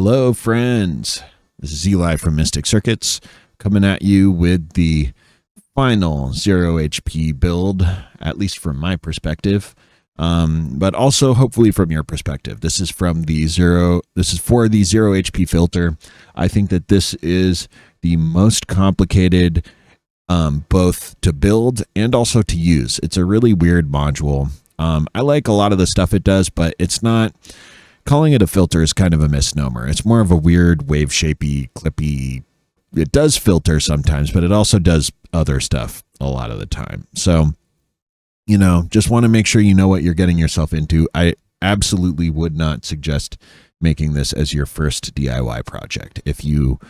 Hello, friends. This is Eli from Mystic Circuits coming at you with the final 0 HP build, at least from my perspective, but also hopefully from your perspective. This is for the 0 HP filter. I think that this is the most complicated both to build and also to use. It's a really weird module. I like a lot of the stuff it does, but it's not. Calling it a filter is kind of a misnomer. It's more of a weird wave-shapey, clippy. It does filter sometimes, but it also does other stuff a lot of the time. So, just want to make sure you know what you're getting yourself into. I absolutely would not suggest making this as your first DIY project. If you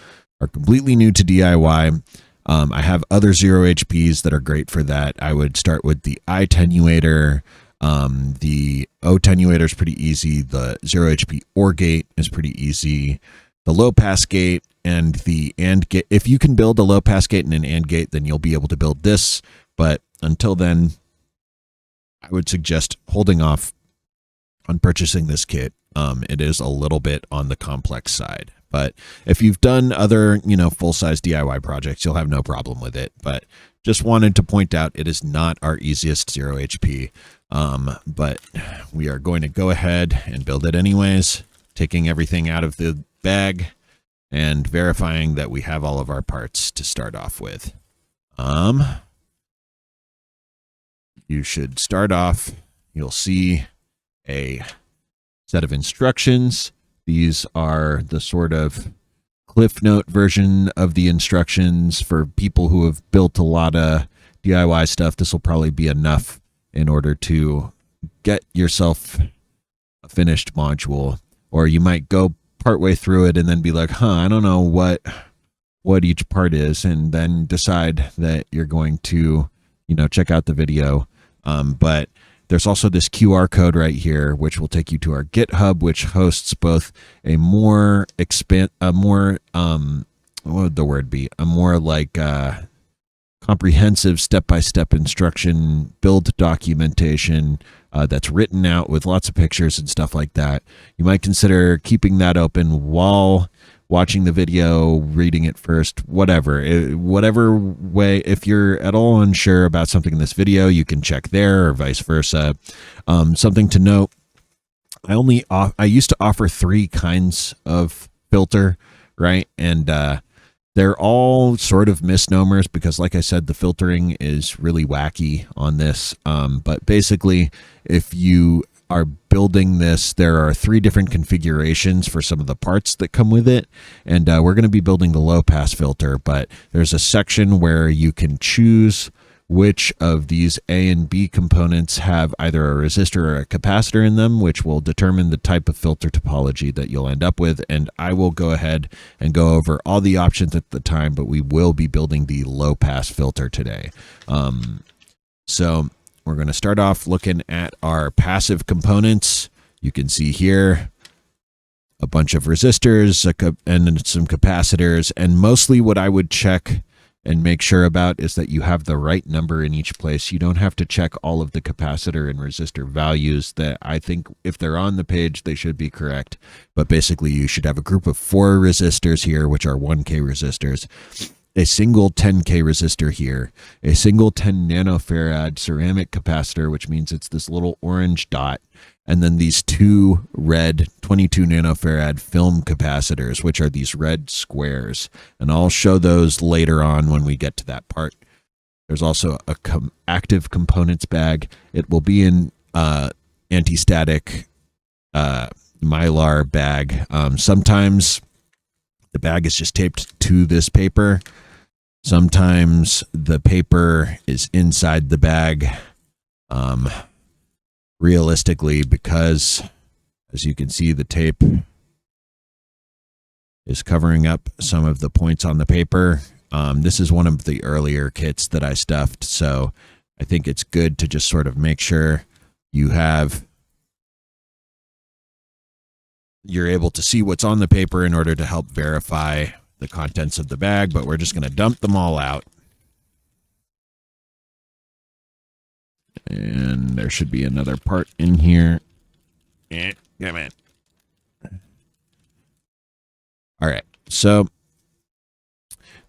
are completely new to DIY, I have other 0 HPs that are great for that. I would start with the I attenuator. The O attenuator is pretty easy. The 0 HP OR gate is pretty easy. The low pass gate and the AND gate. If you can build a low pass gate and an AND gate, then you'll be able to build this. But until then, I would suggest holding off on purchasing this kit. It is a little bit on the complex side. But if you've done other, full-size DIY projects, you'll have no problem with it. But just wanted to point out it is not our easiest 0 HP. But we are going to go ahead and build it anyways, taking everything out of the bag and verifying that we have all of our parts to start off with. You should start off, you'll see a set of instructions. These are the sort of Cliff Note version of the instructions for people who have built a lot of DIY stuff. This will probably be enough in order to get yourself a finished module. Or you might go partway through it and then be like, I don't know what each part is, and then decide that you're going to, check out the video. But there's also this QR code right here, which will take you to our GitHub, which hosts both a more comprehensive step-by-step instruction build documentation that's written out with lots of pictures and stuff like that. You might consider keeping that open while watching the video, reading it first, whatever way. If you're at all unsure about something in this video, you can check there or vice versa. Something to note, I used to offer 3 kinds of filter, right? And they're all sort of misnomers because, like I said, the filtering is really wacky on this. But basically, if you are building this, there are 3 different configurations for some of the parts that come with it. And we're going to be building the low pass filter, but there's a section where you can choose which of these A and B components have either a resistor or a capacitor in them, which will determine the type of filter topology that you'll end up with. And I will go ahead and go over all the options at the time, but we will be building the low pass filter today. So we're going to start off looking at our passive components. You can see here a bunch of resistors and some capacitors, and mostly what I would check and make sure about is that you have the right number in each place. You don't have to check all of the capacitor and resistor values. That I think if they're on the page, they should be correct. But basically, you should have a group of 4 resistors here, which are 1K resistors, a single 10K resistor here, a single 10 nanofarad ceramic capacitor, which means it's this little orange dot, and then these 2 red 22 nanofarad film capacitors, which are these red squares. And I'll show those later on when we get to that part. There's also a active components bag. It will be in anti-static Mylar bag. Sometimes the bag is just taped to this paper. Sometimes the paper is inside the bag. Realistically, because as you can see, the tape is covering up some of the points on the paper. This is one of the earlier kits that I stuffed, so I think it's good to just sort of make sure you're able to see what's on the paper in order to help verify the contents of the bag, but we're just going to dump them all out. And there should be another part in here. Come on. All right, so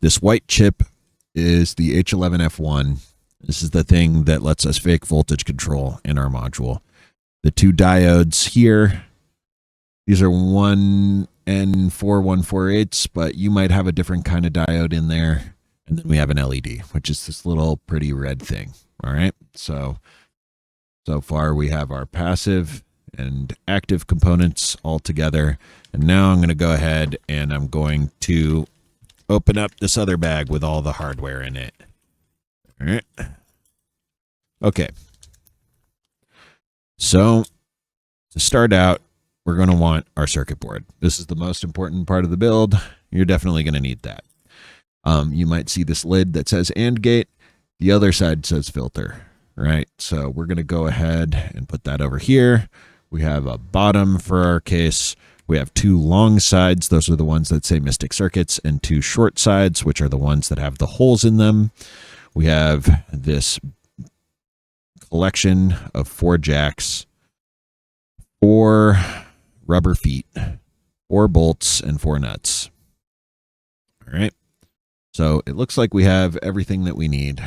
this white chip is the H11F1. This is the thing that lets us fake voltage control in our module. The two diodes here, these are 1N4148s, but you might have a different kind of diode in there. And then we have an LED, which is this little pretty red thing. All right, so far we have our passive and active components all together. And now I'm going to go ahead and I'm going to open up this other bag with all the hardware in it. All right. Okay. So to start out, we're going to want our circuit board. This is the most important part of the build. You're definitely going to need that. You might see this lid that says AND gate. The other side says filter, right? So we're going to go ahead and put that over here. We have a bottom for our case. We have two long sides. Those are the ones that say Mystic Circuits, and two short sides, which are the ones that have the holes in them. We have this collection of 4 jacks, 4 rubber feet, 4 bolts, and 4 nuts. All right. So it looks like we have everything that we need.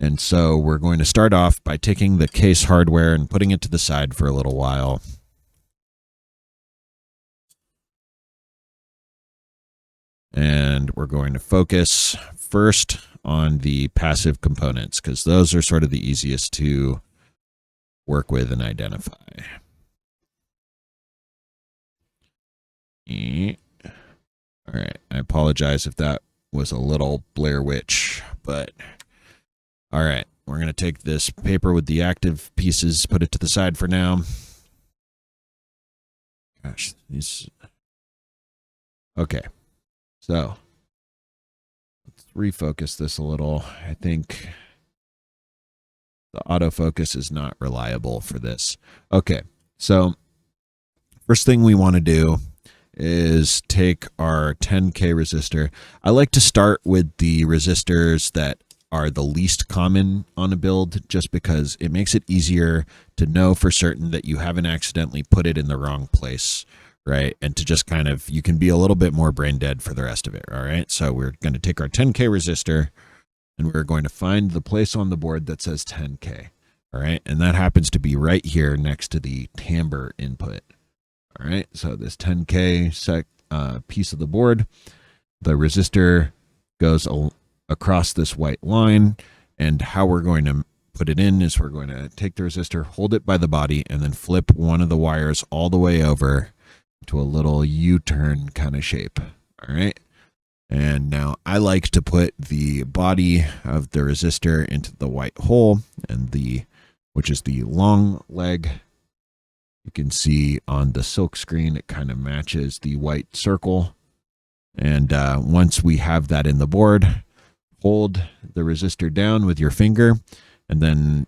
And so we're going to start off by taking the case hardware and putting it to the side for a little while. And we're going to focus first on the passive components, because those are sort of the easiest to work with and identify. All right, I apologize if that was a little Blair Witch, but all right, we're going to take this paper with the active pieces, put it to the side for now. Gosh, these... Okay, so let's refocus this a little. I think the autofocus is not reliable for this. Okay, so first thing we want to do is take our 10K resistor. I like to start with the resistors that are the least common on a build, just because it makes it easier to know for certain that you haven't accidentally put it in the wrong place, right? And to just kind of, you can be a little bit more brain dead for the rest of it, all right? So we're going to take our 10K resistor and we're going to find the place on the board that says 10K, all right? And that happens to be right here next to the timbre input. All right, so this 10K piece of the board, the resistor goes across this white line, and how we're going to put it in is we're going to take the resistor, hold it by the body, and then flip one of the wires all the way over to a little U-turn kind of shape. All right, and now I like to put the body of the resistor into the white hole, and which is the long leg. You can see on the silk screen, it kind of matches the white circle. And once we have that in the board, hold the resistor down with your finger and then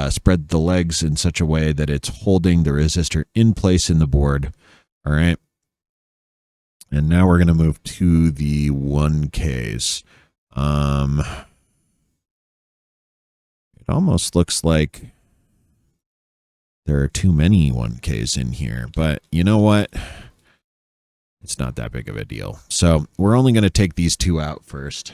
spread the legs in such a way that it's holding the resistor in place in the board. All right. And now we're going to move to the 1Ks. It almost looks like there are too many 1Ks in here, but you know what? It's not that big of a deal. So we're only going to take these 2 out first.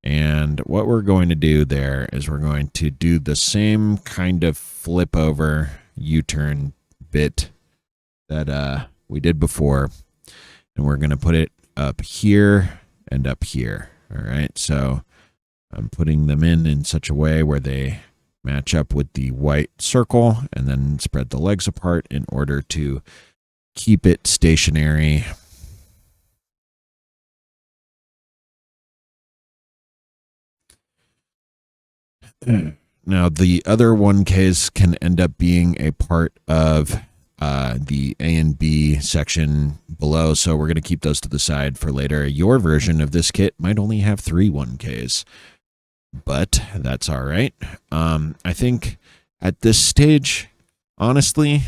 And what we're going to do there is we're going to do the same kind of flip over U-turn bit that we did before. And we're going to put it up here and up here. All right. So I'm putting them in such a way where they match up with the white circle, and then spread the legs apart in order to keep it stationary. Now, the other 1Ks can end up being a part of the A and B section below, so we're going to keep those to the side for later. Your version of this kit might only have 3 1Ks. But that's all right. I think at this stage, honestly,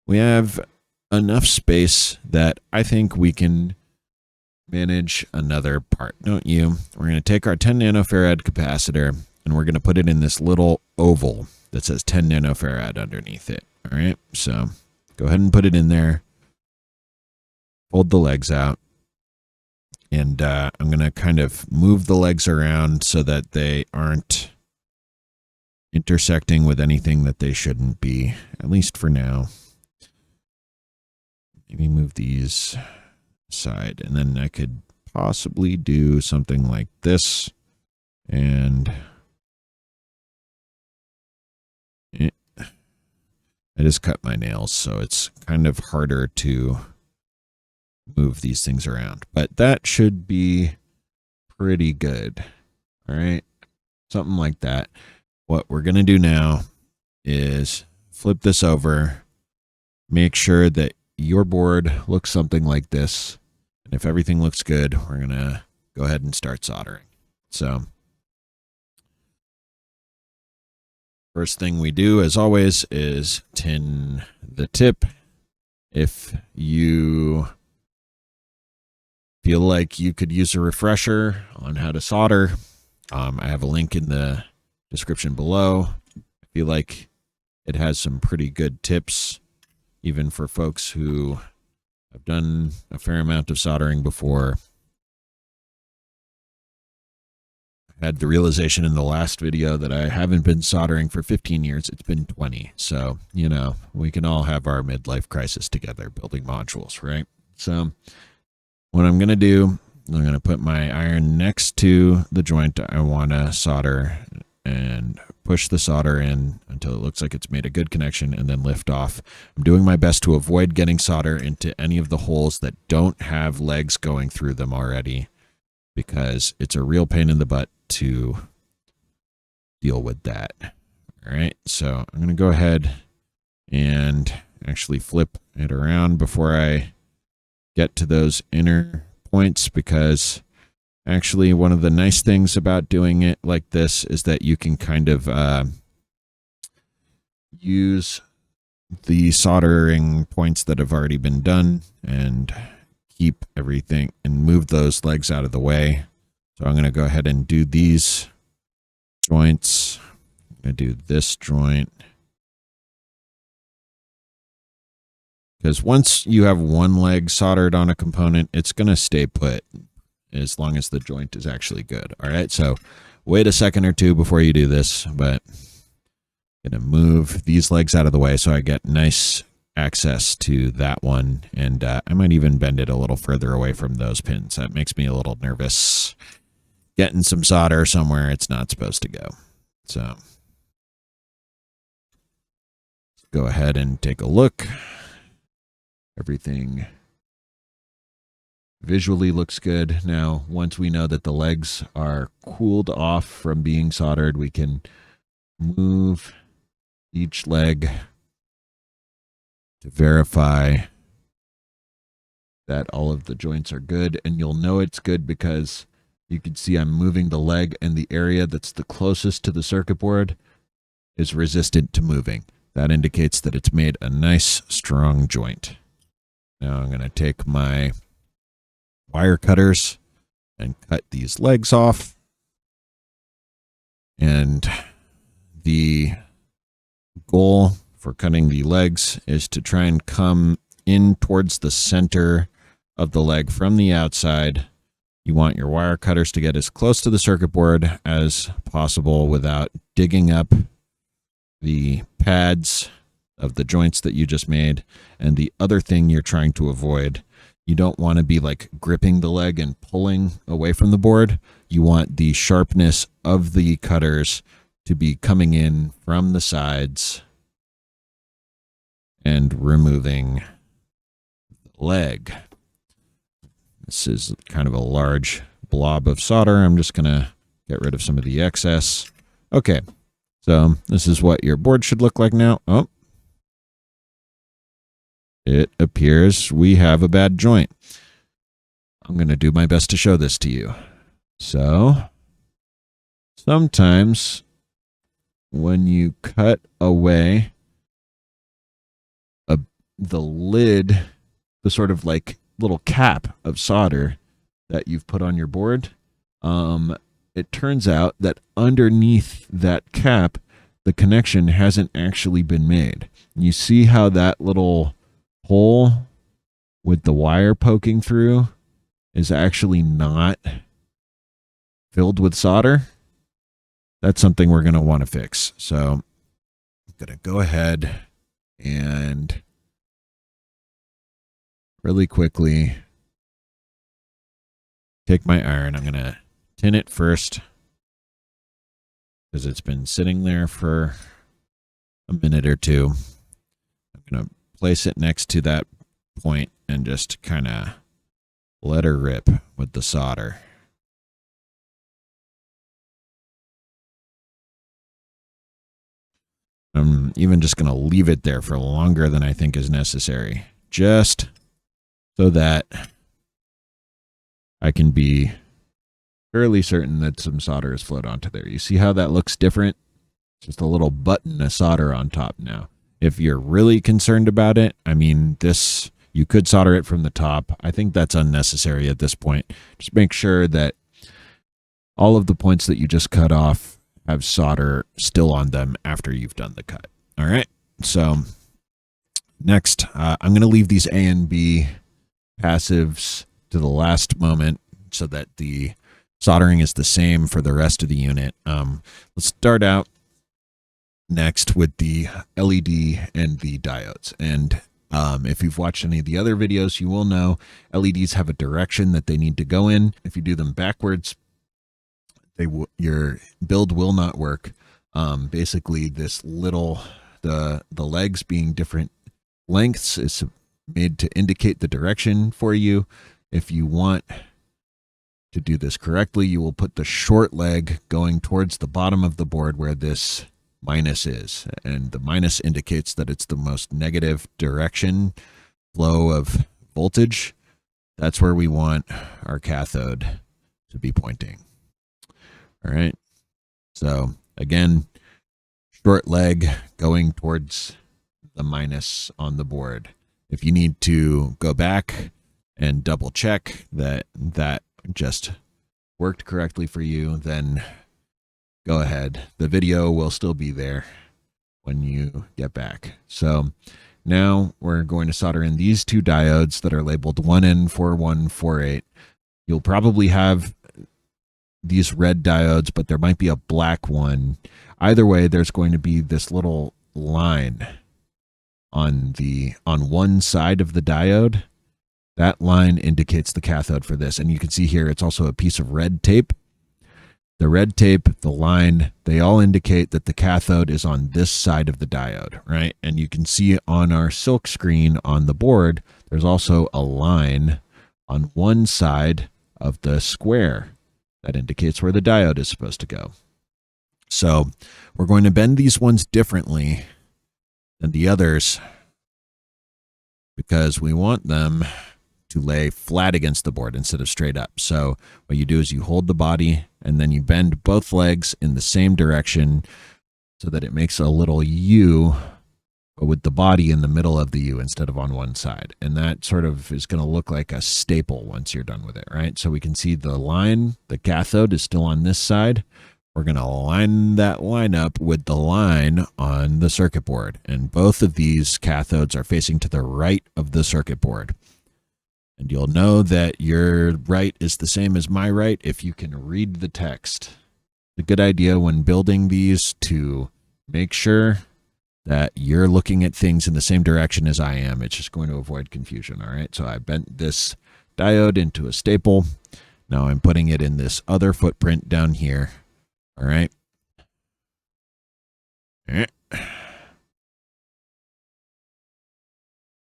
we have enough space that I think we can manage another part, don't you? We're going to take our 10 nanofarad capacitor and we're going to put it in this little oval that says 10 nanofarad underneath it. All right, so go ahead and put it in there. pulled the legs out. And I'm going to kind of move the legs around so that they aren't intersecting with anything that they shouldn't be, at least for now. Maybe move these aside, and then I could possibly do something like this. And I just cut my nails, so it's kind of harder to move these things around. But that should be pretty good. All right, something like that. What we're going to do now is flip this over, make sure that your board looks something like this. And if everything looks good, we're going to go ahead and start soldering. So first thing we do, as always, is tin the tip. If you feel like you could use a refresher on how to solder, I have a link in the description below. I feel like it has some pretty good tips, even for folks who have done a fair amount of soldering before. I had the realization in the last video that I haven't been soldering for 15 years. It's been 20. So, you know, we can all have our midlife crisis together building modules, right? So what I'm going to do, I'm going to put my iron next to the joint I want to solder and push the solder in until it looks like it's made a good connection, and then lift off. I'm doing my best to avoid getting solder into any of the holes that don't have legs going through them already, because it's a real pain in the butt to deal with that. All right, so I'm going to go ahead and actually flip it around before I get to those inner points, because actually one of the nice things about doing it like this is that you can kind of use the soldering points that have already been done and keep everything and move those legs out of the way. So I'm going to go ahead and do these joints. I'm going to do this joint, because once you have one leg soldered on a component, it's going to stay put as long as the joint is actually good. All right, so wait a second or two before you do this, but I'm going to move these legs out of the way so I get nice access to that one. And I might even bend it a little further away from those pins. That makes me a little nervous getting some solder somewhere it's not supposed to go. So let's go ahead and take a look. Everything visually looks good. Now, once we know that the legs are cooled off from being soldered, we can move each leg to verify that all of the joints are good. And you'll know it's good because you can see I'm moving the leg, and the area that's the closest to the circuit board is resistant to moving. That indicates that it's made a nice, strong joint. Now I'm going to take my wire cutters and cut these legs off. And the goal for cutting the legs is to try and come in towards the center of the leg from the outside. You want your wire cutters to get as close to the circuit board as possible without digging up the pads of the joints that you just made. And the other thing you're trying to avoid, you don't want to be like gripping the leg and pulling away from the board. You want the sharpness of the cutters to be coming in from the sides and removing the leg. This is kind of a large blob of solder. I'm just going to get rid of some of the excess. Okay, so this is what your board should look like now. Oh, it appears we have a bad joint. I'm going to do my best to show this to you. So sometimes when you cut away the lid, the sort of like little cap of solder that you've put on your board, it turns out that underneath that cap, the connection hasn't actually been made. You see how that little hole with the wire poking through is actually not filled with solder, that's something we're going to want to fix. So I'm going to go ahead and really quickly take my iron. I'm going to tin it first because it's been sitting there for a minute or two. I'm going to place it next to that point and just kind of let her rip with the solder. I'm even just going to leave it there for longer than I think is necessary, just so that I can be fairly certain that some solder is flowed onto there. You see how that looks different? Just a little button of solder on top now. If you're really concerned about it, I mean, you could solder it from the top. I think that's unnecessary at this point. Just make sure that all of the points that you just cut off have solder still on them after you've done the cut. All right. So next, I'm going to leave these A and B passives to the last moment so that the soldering is the same for the rest of the unit. Let's start out next with the LED and the diodes. And if you've watched any of the other videos, you will know LEDs have a direction that they need to go in. If you do them backwards, your build will not work. Basically, this little, the legs being different lengths is made to indicate the direction for you. If you want to do this correctly, you will put the short leg going towards the bottom of the board where this minus is, and the minus indicates that it's the most negative direction flow of voltage. That's where we want our cathode to be pointing. All right. So again, short leg going towards the minus on the board. If you need to go back and double check that that just worked correctly for you, then go ahead. The video will still be there when you get back. So now we're going to solder in these two diodes that are labeled 1N4148. You'll probably have these red diodes, but there might be a black one. Either way, there's going to be this little line on one side of the diode. That line indicates the cathode for this. And you can see here, it's also a piece of red tape. The red tape, the line, they all indicate that the cathode is on this side of the diode, right? And you can see on our silk screen on the board, there's also a line on one side of the square that indicates where the diode is supposed to go. So we're going to bend these ones differently than the others because we want them to lay flat against the board instead of straight up. So what you do is you hold the body and then you bend both legs in the same direction so that it makes a little U, but with the body in the middle of the U instead of on one side. And that sort of is going to look like a staple once you're done with it, right? So we can see the line, the cathode is still on this side. We're going to line that line up with the line on the circuit board. And both of these cathodes are facing to the right of the circuit board. And you'll know that your right is the same as my right if you can read the text. It's a good idea when building these to make sure that you're looking at things in the same direction as I am. It's just going to avoid confusion, all right? So I bent this diode into a staple. Now I'm putting it in this other footprint down here, all right?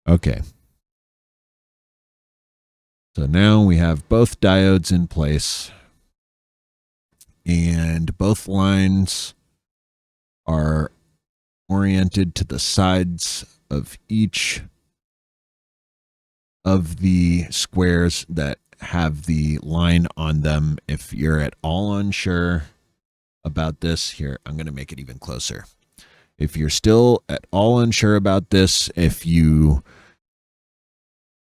Okay. So now we have both diodes in place, and both lines are oriented to the sides of each of the squares that have the line on them. If you're at all unsure about this, here, I'm going to make it even closer. If you're still at all unsure about this, if you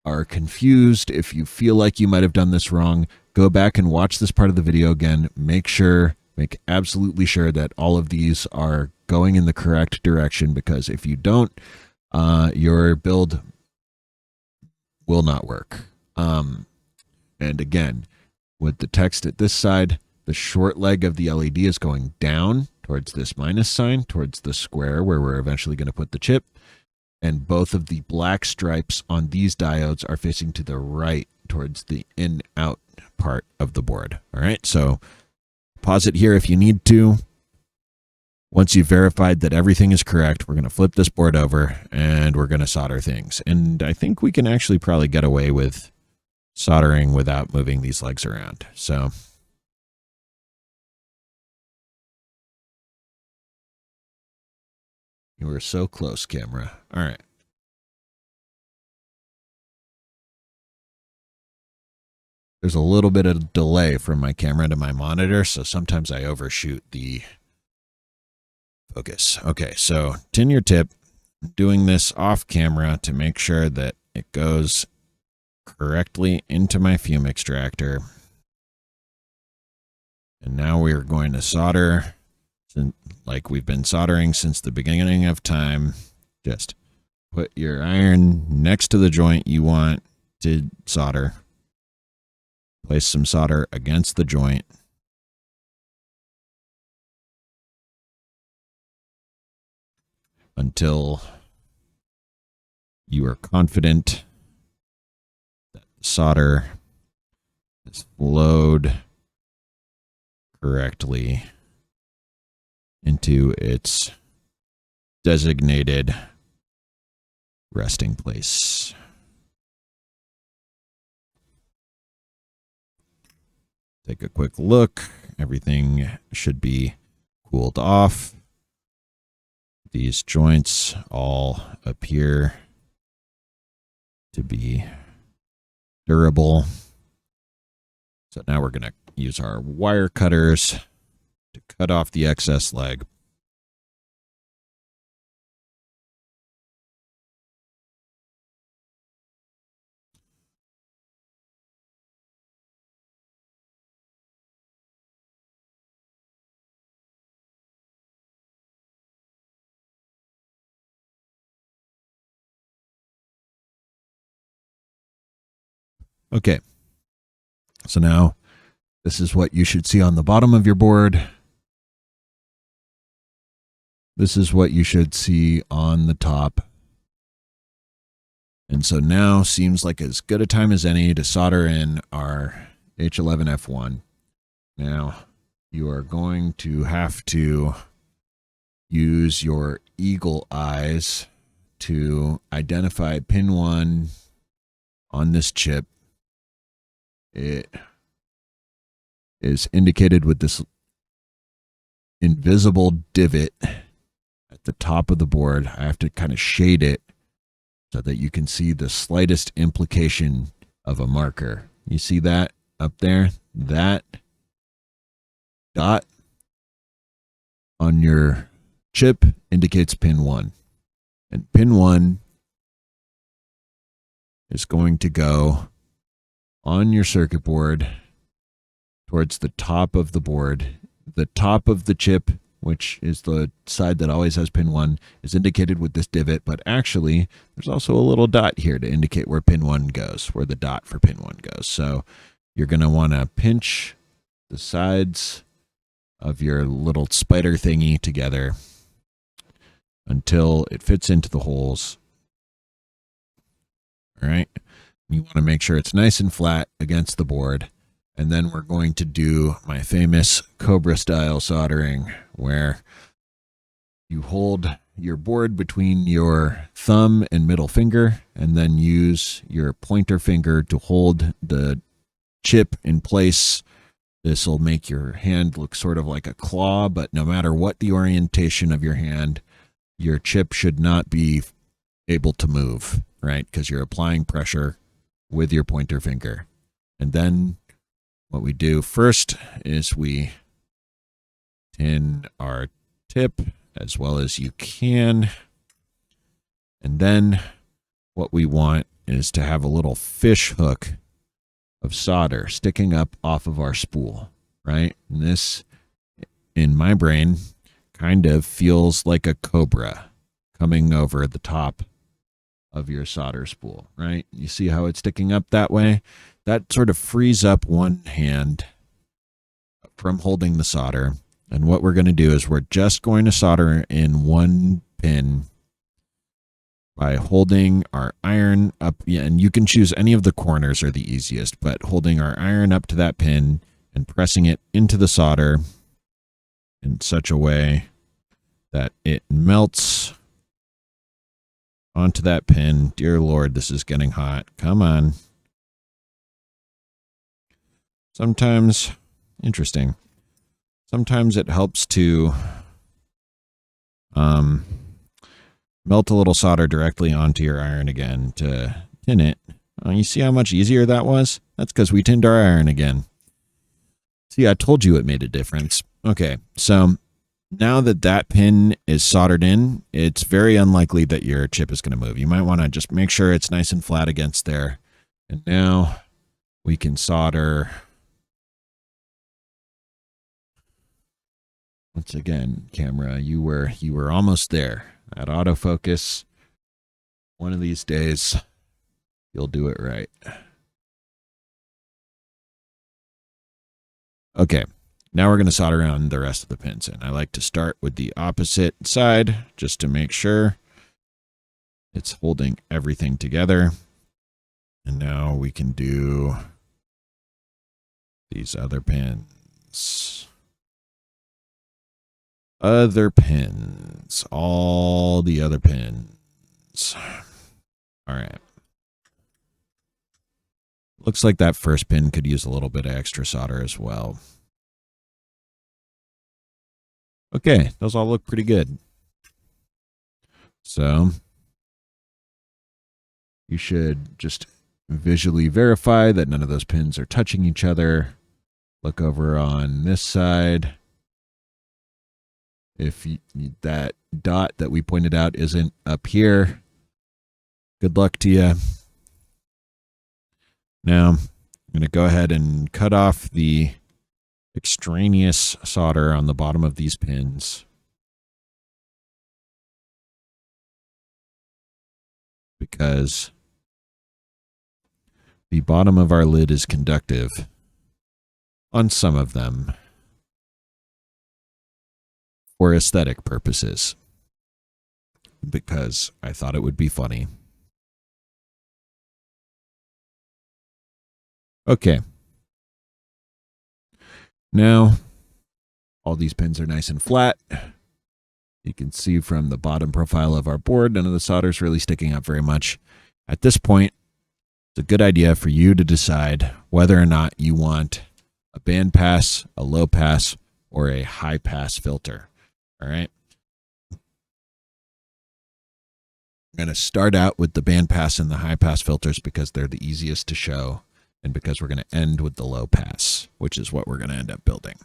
are confused, if you feel like you might have done this wrong, go back and watch this part of the video again. Make absolutely sure that all of these are going in the correct direction, because if you don't, your build will not work. And again, with the text at this side, the short leg of the LED is going down towards this minus sign, towards the square where we're eventually going to put the chip. And both of the black stripes on these diodes are facing to the right towards the in-out part of the board. All right, so pause it here if you need to. Once you've verified that everything is correct, we're going to flip this board over and we're going to solder things. And I think we can actually probably get away with soldering without moving these legs around. So you were so close, camera. All right. There's a little bit of delay from my camera to my monitor, so sometimes I overshoot the focus. Okay, so tin your tip, doing this off camera to make sure that it goes correctly into my fume extractor. And now we are going to solder like we've been soldering since the beginning of time. Just put your iron next to the joint you want to solder. Place some solder against the joint. Until you are confident that the solder is flowed correctly into its designated resting place. Take a quick look. Everything should be cooled off. These joints all appear to be durable. So now we're going to use our wire cutters to cut off the excess leg. Okay, so now this is what you should see on the bottom of your board. This is what you should see on the top. And so now seems like as good a time as any to solder in our H11F1. Now you are going to have to use your eagle eyes to identify pin 1 on this chip. It is indicated with this invisible divot at the top of the board. I have to kind of shade it so that you can see the slightest implication of a marker. You see that up there? That dot on your chip indicates pin 1. And pin 1 is going to go on your circuit board towards the top of the board. The top of the chip, which is the side that always has pin 1, is indicated with this divot, but actually there's also a little dot here to indicate where pin 1 goes, where the dot for pin 1 goes. So you're going to want to pinch the sides of your little spider thingy together until it fits into the holes. All right. You want to make sure it's nice and flat against the board. And then we're going to do my famous Cobra style soldering, where you hold your board between your thumb and middle finger, and then use your pointer finger to hold the chip in place. This will make your hand look sort of like a claw, but no matter what the orientation of your hand, your chip should not be able to move, right? Because you're applying pressure with your pointer finger. And then what we do first is we tin our tip as well as you can. And then what we want is to have a little fish hook of solder sticking up off of our spool, right? And this, in my brain, kind of feels like a cobra coming over the top of your solder spool, right? You see how it's sticking up that way? That sort of frees up one hand from holding the solder. And what we're going to do is we're just going to solder in one pin by holding our iron up. Yeah, and you can choose any of the corners are the easiest, but holding our iron up to that pin and pressing it into the solder in such a way that it melts onto that pin. Dear Lord, this is getting hot. Come on. Sometimes, interesting. Sometimes it helps to melt a little solder directly onto your iron again to tin it. You see how much easier that was? That's because we tinned our iron again. See, I told you it made a difference. Okay, so now that that pin is soldered in, it's very unlikely that your chip is going to move. You might want to just make sure it's nice and flat against there. And now we can solder. Once again, camera, you were almost there. At autofocus, one of these days, you'll do it right. Okay, now we're going to solder on the rest of the pins in. I like to start with the opposite side just to make sure it's holding everything together. And now we can do these other pins. Other pins. All the other pins. All right. Looks like that first pin could use a little bit of extra solder as well. Okay, those all look pretty good. So you should just visually verify that none of those pins are touching each other. Look over on this side. If that dot that we pointed out isn't up here, good luck to you. Now, I'm going to go ahead and cut off the extraneous solder on the bottom of these pins. Because the bottom of our lid is conductive on some of them for aesthetic purposes. Because I thought it would be funny. Okay. Now, all these pins are nice and flat. You can see from the bottom profile of our board, none of the solder is really sticking up very much. At this point, it's a good idea for you to decide whether or not you want a band pass, a low pass, or a high pass filter. All right. I'm going to start out with the band pass and the high pass filters because they're the easiest to show, and because we're going to end with the low pass, which is what we're going to end up building.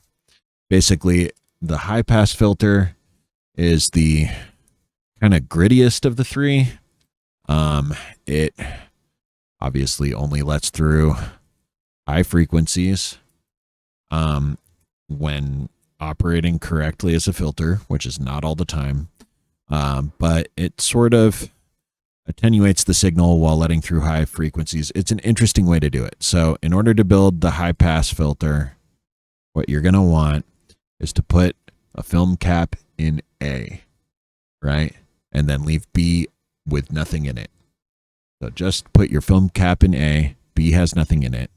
Basically, the high pass filter is the kind of grittiest of the three. It obviously only lets through high frequencies when operating correctly as a filter, which is not all the time, but it sort of attenuates the signal while letting through high frequencies. It's an interesting way to do it. So in order to build the high pass filter, what you're going to want is to put a film cap in A, right? And then leave B with nothing in it. So just put your film cap in A, B has nothing in it.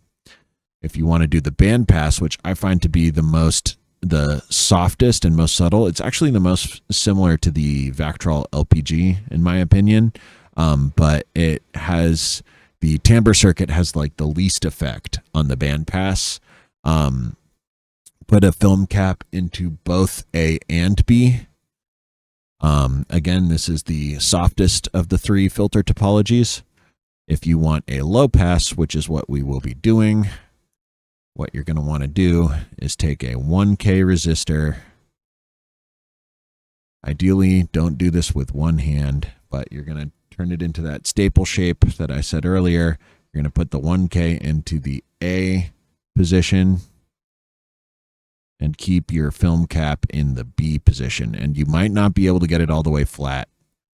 If you want to do the band pass, which I find to be the softest and most subtle, it's actually the most similar to the Vactrol LPG in my opinion. But it has, the timbre circuit has like the least effect on the band pass. Put a film cap into both A and B. Again, this is the softest of the three filter topologies. If you want a low pass, which is what we will be doing, what you're going to want to do is take a 1K resistor. Ideally, don't do this with one hand, but you're going to turn it into that staple shape that I said earlier. You're going to put the 1K into the A position and keep your film cap in the B position. And you might not be able to get it all the way flat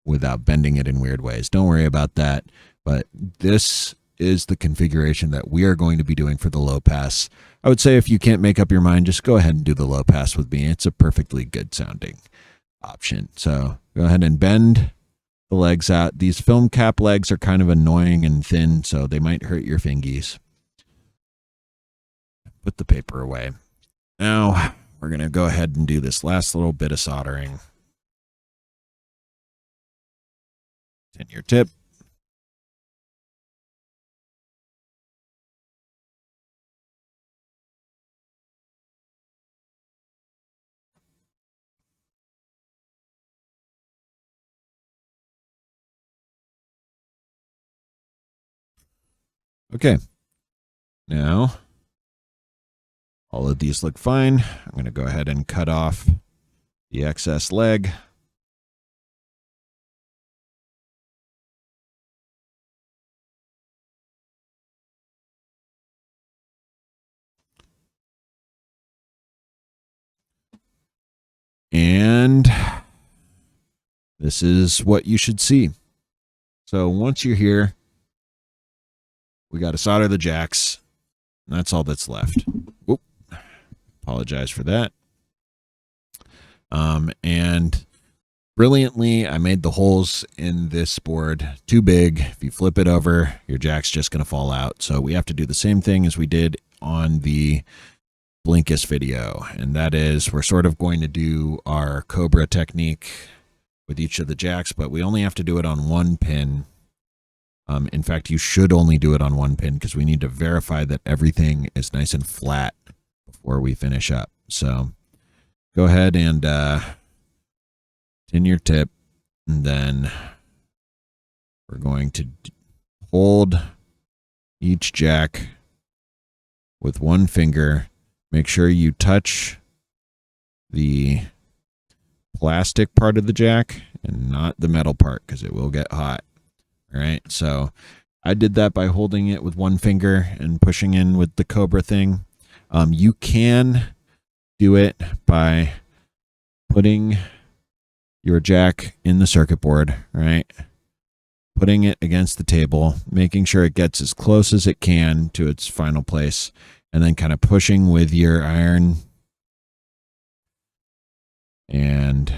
without bending it in weird ways. Don't worry about that. But this is the configuration that we are going to be doing for the low pass. I would say if you can't make up your mind, just go ahead and do the low pass with me. It's a perfectly good sounding option. So go ahead and bend the legs out. These film cap legs are kind of annoying and thin, so they might hurt your fingies. Put the paper away. Now we're going to go ahead and do this last little bit of soldering. Tin your tip. Okay. Now, all of these look fine. I'm going to go ahead and cut off the excess leg. And this is what you should see. So once you're here, we got to solder the jacks. And that's all that's left. Whoop. Apologize for that. And brilliantly, I made the holes in this board too big. If you flip it over, your jack's just going to fall out. So we have to do the same thing as we did on the Blinkist video. And that is, we're sort of going to do our Cobra technique with each of the jacks, but we only have to do it on one pin. In fact, you should only do it on one pin because we need to verify that everything is nice and flat before we finish up. So go ahead and tin your tip, and then we're going to hold each jack with one finger. Make sure you touch the plastic part of the jack and not the metal part because it will get hot. All right, so I did that by holding it with one finger and pushing in with the Cobra thing. You can do it by putting your jack in the circuit board, right? Putting it against the table, making sure it gets as close as it can to its final place, and then kind of pushing with your iron and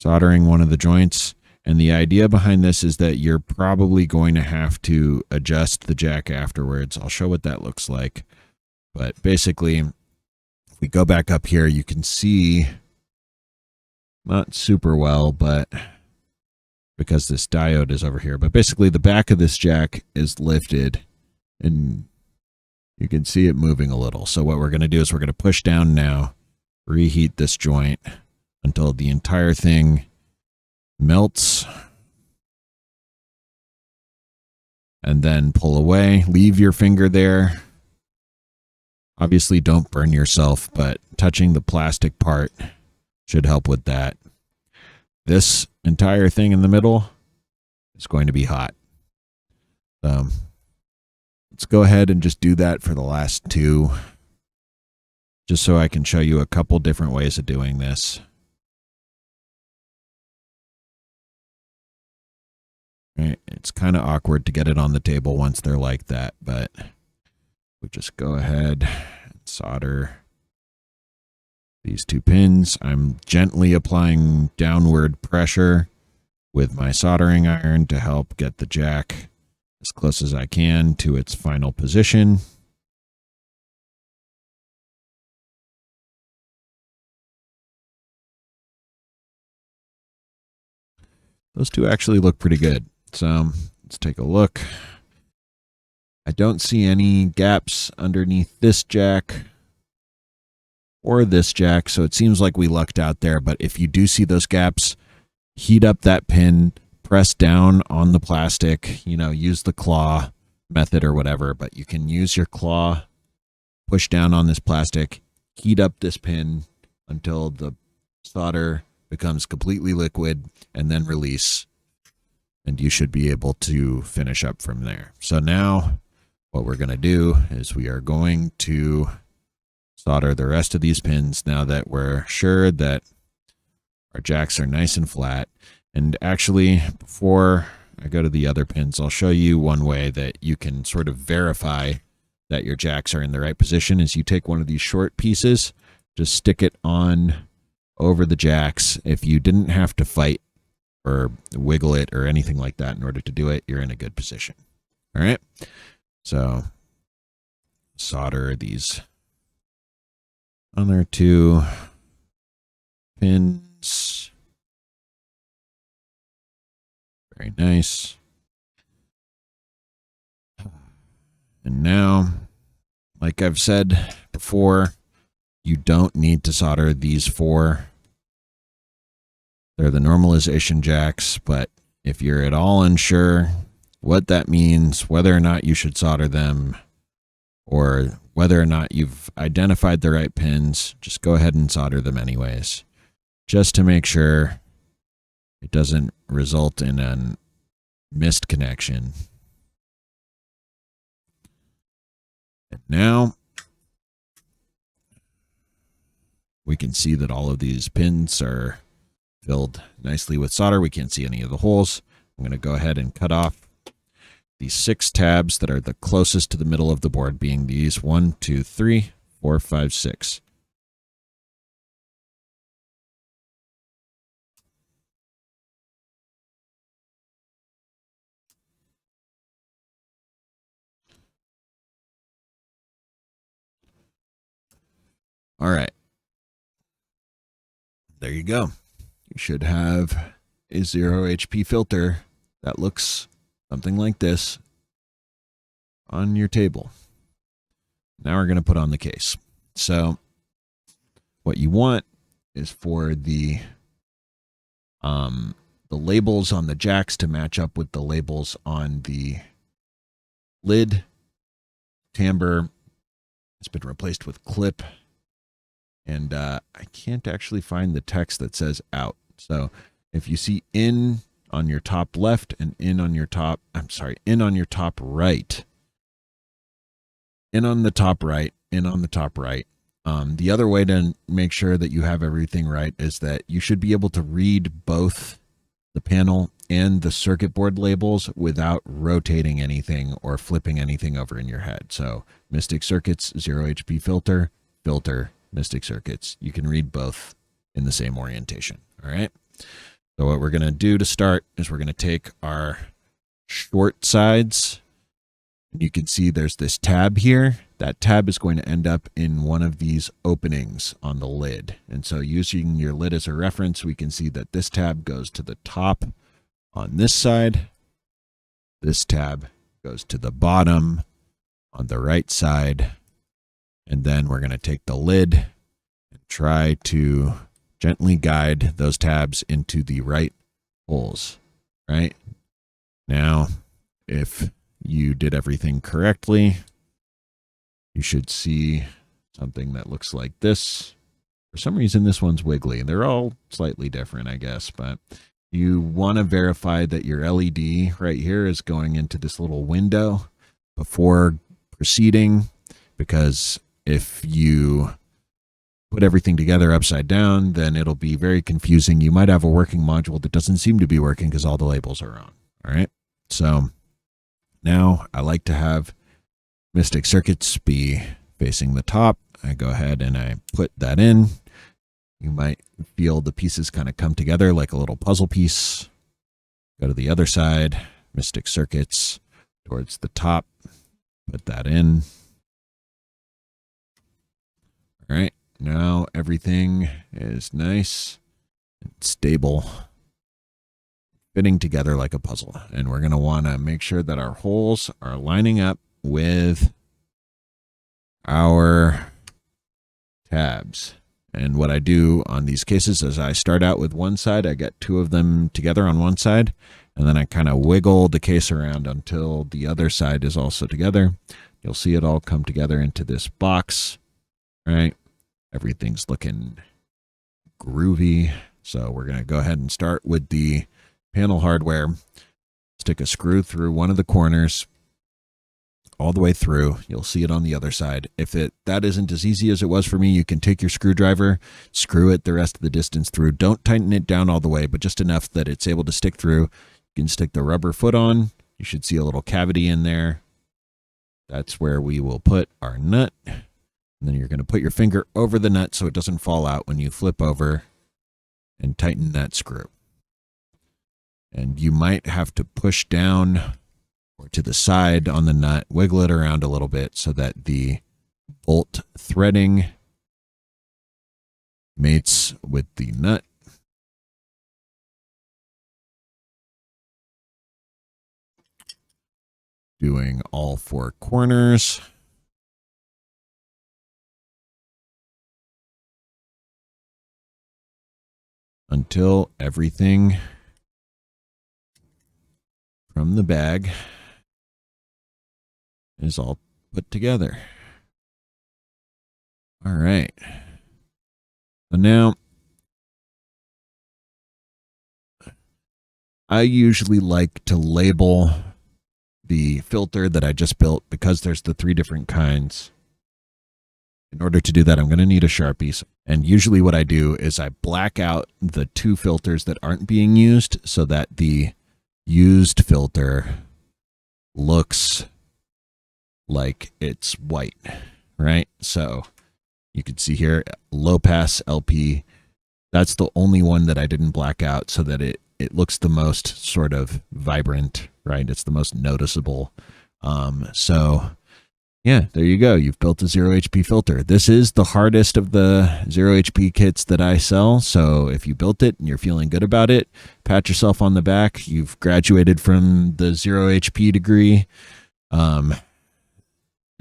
soldering one of the joints. And the idea behind this is that you're probably going to have to adjust the jack afterwards. I'll show what that looks like. But basically, if we go back up here, you can see, not super well, but because this diode is over here, but basically the back of this jack is lifted and you can see it moving a little. So what we're going to do is we're going to push down now, reheat this joint until the entire thing melts, and then pull away. Leave your finger there. Obviously, don't burn yourself, but touching the plastic part should help with that. This entire thing in the middle is going to be hot. Let's go ahead and just do that for the last two, just so I can show you a couple different ways of doing this. Right. It's kind of awkward to get it on the table once they're like that, but we just go ahead and solder these two pins. I'm gently applying downward pressure with my soldering iron to help get the jack as close as I can to its final position. Those two actually look pretty good. So let's take a look. I don't see any gaps underneath this jack or this jack, so it seems like we lucked out there. But if you do see those gaps, heat up that pin, press down on the plastic, use the claw method or whatever, but you can use your claw, push down on this plastic, heat up this pin until the solder becomes completely liquid, and then release, and you should be able to finish up from there. So now what we're going to do is we are going to solder the rest of these pins now that we're sure that our jacks are nice and flat. And actually, before I go to the other pins, I'll show you one way that you can sort of verify that your jacks are in the right position is you take one of these short pieces, just stick it on over the jacks. If you didn't have to fight or wiggle it or anything like that in order to do it, you're in a good position. All right. So solder these other two pins. Very nice. And now, like I've said before, you don't need to solder these four. They're the normalization jacks, but if you're at all unsure what that means, whether or not you should solder them, or whether or not you've identified the right pins, just go ahead and solder them anyways, just to make sure it doesn't result in a missed connection. And now we can see that all of these pins are filled nicely with solder. We can't see any of the holes. I'm going to go ahead and cut off these 6 tabs that are the closest to the middle of the board, being these 1, 2, 3, 4, 5, 6. All right. There you go. You should have a 0 HP filter that looks something like this on your table. Now we're going to put on the case. So what you want is for the labels on the jacks to match up with the labels on the lid. Timbre has been replaced with clip. And I can't actually find the text that says out. So if you see in on your top left and in on your top right, in on the top right. The other way to make sure that you have everything right is that you should be able to read both the panel and the circuit board labels without rotating anything or flipping anything over in your head. So Mystic Circuits, 0 HP filter, Mystic Circuits. You can read both in the same orientation. All right. So what we're going to do to start is we're going to take our short sides. You can see there's this tab here. That tab is going to end up in one of these openings on the lid. And so using your lid as a reference, we can see that this tab goes to the top on this side. This tab goes to the bottom on the right side. And then we're going to take the lid and try to gently guide those tabs into the right holes. Right? Now, if you did everything correctly, you should see something that looks like this. For some reason, this one's wiggly. They're all slightly different, I guess, but you want to verify that your LED right here is going into this little window before proceeding, because if you put everything together upside down, then it'll be very confusing. You might have a working module that doesn't seem to be working because all the labels are wrong. All right. So now I like to have Mystic Circuits be facing the top. I go ahead and I put that in. You might feel the pieces kind of come together like a little puzzle piece. Go to the other side, Mystic Circuits towards the top. Put that in. All right, now everything is nice and stable, fitting together like a puzzle. And we're going to want to make sure that our holes are lining up with our tabs. And what I do on these cases is I start out with one side, I get 2 of them together on one side, and then I kind of wiggle the case around until the other side is also together. You'll see it all come together into this box, right? Everything's looking groovy. So we're going to go ahead and start with the panel hardware. Stick a screw through one of the corners, all the way through. You'll see it on the other side. If that isn't as easy as it was for me, you can take your screwdriver, screw it the rest of the distance through. Don't tighten it down all the way, but just enough that it's able to stick through. You can stick the rubber foot on. You should see a little cavity in there. That's where we will put our nut. And then you're going to put your finger over the nut so it doesn't fall out when you flip over and tighten that screw. And you might have to push down or to the side on the nut, wiggle it around a little bit so that the bolt threading mates with the nut. Doing all four corners. Until everything from the bag is all put together. All right. So now I usually like to label the filter that I just built because there's the 3 different kinds. In order to do that, I'm going to need a Sharpie. And usually what I do is I black out the 2 filters that aren't being used so that the used filter looks like it's white, right? So you can see here, low pass LP. That's the only one that I didn't black out so that it looks the most sort of vibrant, right? It's the most noticeable. So yeah, there you go. You've built a 0 HP filter. This is the hardest of the 0 HP kits that I sell. So if you built it and you're feeling good about it, pat yourself on the back. You've graduated from the 0 HP degree.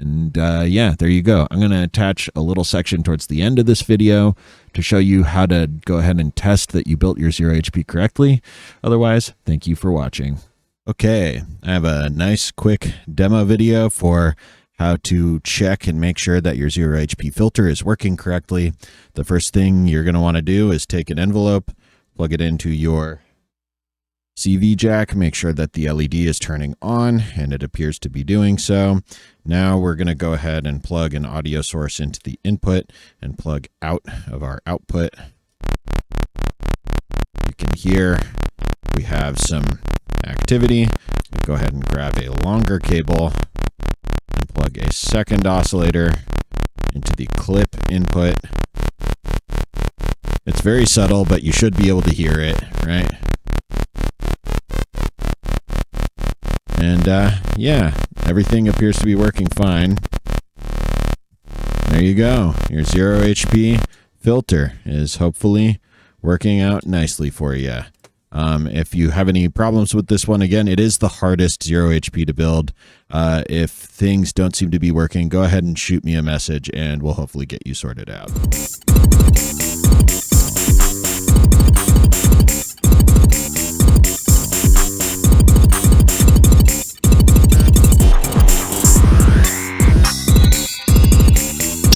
Yeah, there you go. I'm going to attach a little section towards the end of this video to show you how to go ahead and test that you built your 0 HP correctly. Otherwise, thank you for watching. Okay, I have a nice quick demo video for how to check and make sure that your 0 HP filter is working correctly. The first thing you're going to want to do is take an envelope, plug it into your CV jack, make sure that the LED is turning on, and it appears to be doing so. Now we're going to go ahead and plug an audio source into the input and plug out of our output. You can hear we have some activity. Go ahead and grab a longer cable and plug a second oscillator into the clip input. It's very subtle, but you should be able to hear it, right? And yeah, everything appears to be working fine. There you go. Your 0 HP filter is hopefully working out nicely for you. If you have any problems with this one, again, it is the hardest 0 HP to build. If things don't seem to be working, go ahead and shoot me a message and we'll hopefully get you sorted out.